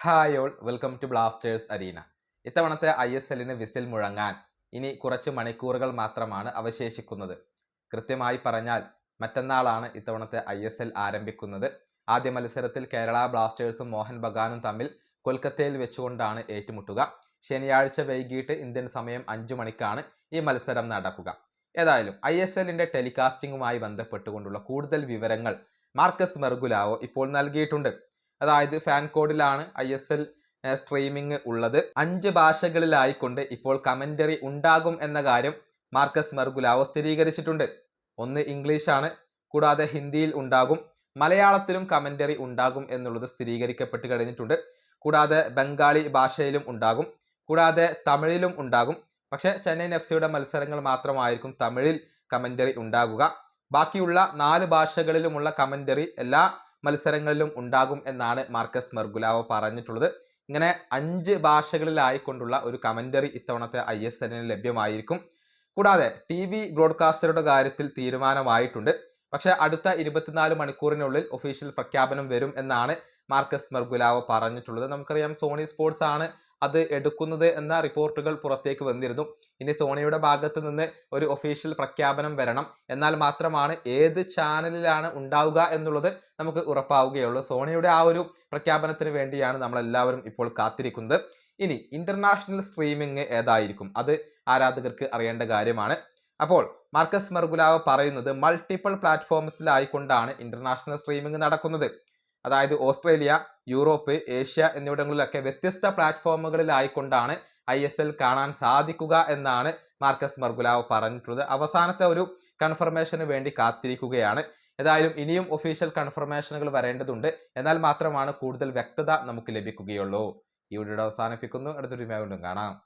Hi all welcome to blasters arena. ഇത്തവണത്തെ ISLന് whistle മുഴങ്ങാൻ ഇനി കുറച്ച് മണിക്കൂറുകൾ മാത്രമാണ് അവശേഷിക്കുന്നത്. കൃത്യമായി പറഞ്ഞാൽ മറ്റന്നാളാണ് ഇത്തവണത്തെ ISL ആരംഭിക്കുന്നത്. ആദ്യ മത്സരത്തിൽ കേരള ബ്ലാസ്റ്റേഴ്സും മോഹൻ ബഗാനും തമ്മിൽ കൊൽക്കത്തയിൽ വെച്ചുകൊണ്ടാണ് ഏറ്റുമുട്ടുക. ശനിയാഴ്ച വൈകിട്ട് ഇന്ത്യൻ സമയം 5 മണിക്കാണ് ഈ മത്സരം നടക്കുക. ഏതായാലും ISLന്റെ ടെലികാസ്റ്റിംഗുമായി ബന്ധപ്പെട്ടുകൊണ്ടുള്ള കൂടുതൽ വിവരങ്ങൾ മാർക്കസ് മെർഗുലാവോ ഇപ്പോൾ നൽകിയിട്ടുണ്ട്. അതായത് ഫാൻ കോഡിലാണ് ISL സ്ട്രീമിംഗ് ഉള്ളത്. 5 ഭാഷകളിലായിക്കൊണ്ട് ഇപ്പോൾ കമന്ററി ഉണ്ടാകും എന്ന കാര്യം മാർക്കസ് മെർഗുലാവോ സ്ഥിരീകരിച്ചിട്ടുണ്ട്. ഒന്ന് ഇംഗ്ലീഷാണ്, കൂടാതെ ഹിന്ദിയിൽ ഉണ്ടാകും, മലയാളത്തിലും കമന്ററി ഉണ്ടാകും എന്നുള്ളത് സ്ഥിരീകരിക്കപ്പെട്ട് കഴിഞ്ഞിട്ടുണ്ട്. കൂടാതെ ബംഗാളി ഭാഷയിലും ഉണ്ടാകും, കൂടാതെ തമിഴിലും ഉണ്ടാകും. പക്ഷെ ചെന്നൈയിൻ FC മത്സരങ്ങൾ മാത്രമായിരിക്കും തമിഴിൽ കമന്ററി ഉണ്ടാകുക. ബാക്കിയുള്ള 4 ഭാഷകളിലുമുള്ള കമന്ററി എല്ലാ മത്സരങ്ങളിലും ഉണ്ടാകും എന്നാണ് മാർക്കസ് മെർഗുലാവോ പറഞ്ഞിട്ടുള്ളത്. ഇങ്ങനെ 5 ഭാഷകളിലായിക്കൊണ്ടുള്ള ഒരു കമന്ററി ഇത്തവണത്തെ ISLന് ലഭ്യമായിരിക്കും. കൂടാതെ TV ബ്രോഡ്കാസ്റ്ററുടെ കാര്യത്തിൽ തീരുമാനമായിട്ടുണ്ട്. പക്ഷെ അടുത്ത 24 മണിക്കൂറിനുള്ളിൽ ഒഫീഷ്യൽ പ്രഖ്യാപനം വരും എന്നാണ് മാർക്കസ് മെർഗുലാവോ പറഞ്ഞിട്ടുള്ളത്. നമുക്കറിയാം സോണി സ്പോർട്സ് ആണ് അത് എടുക്കുന്നത് എന്ന റിപ്പോർട്ടുകൾ പുറത്തേക്ക് വന്നിരുന്നു. ഇനി സോണിയുടെ ഭാഗത്ത് നിന്ന് ഒരു ഒഫീഷ്യൽ പ്രഖ്യാപനം വരണം, എന്നാൽ മാത്രമാണ് ഏത് ചാനലിലാണ് ഉണ്ടാവുക എന്നുള്ളത് നമുക്ക് ഉറപ്പാവുകയുള്ളൂ. സോണിയുടെ ആ ഒരു പ്രഖ്യാപനത്തിന് വേണ്ടിയാണ് നമ്മളെല്ലാവരും ഇപ്പോൾ കാത്തിരിക്കുന്നത്. ഇനി ഇന്റർനാഷണൽ സ്ട്രീമിംഗ് ഏതായിരിക്കും, അത് ആരാധകർക്ക് അറിയേണ്ട കാര്യമാണ്. അപ്പോൾ മാർക്കസ് മെർഗുലാവോ പറയുന്നത് മൾട്ടിപ്പിൾ പ്ലാറ്റ്ഫോംസിലായിക്കൊണ്ടാണ് ഇന്റർനാഷണൽ സ്ട്രീമിംഗ് നടക്കുന്നത്. അതായത് ഓസ്ട്രേലിയ, യൂറോപ്പ്, ഏഷ്യ എന്നിവിടങ്ങളിലൊക്കെ വ്യത്യസ്ത പ്ലാറ്റ്ഫോമുകളിലായിക്കൊണ്ടാണ് ISL കാണാൻ സാധിക്കുക എന്നാണ് മാർക്കസ് മെർഗുലാവോ പറഞ്ഞിട്ടുള്ളത്. അവസാനത്തെ ഒരു കൺഫർമേഷന് വേണ്ടി കാത്തിരിക്കുകയാണ്. ഏതായാലും ഇനിയും ഒഫീഷ്യൽ കൺഫർമേഷനുകൾ വരേണ്ടതുണ്ട്, എന്നാൽ മാത്രമാണ് കൂടുതൽ വ്യക്തത നമുക്ക് ലഭിക്കുകയുള്ളൂ. ഈ വീഡിയോ അവസാനിപ്പിക്കുന്നു. അടുത്തൊരു വീഡിയോ കാണാം.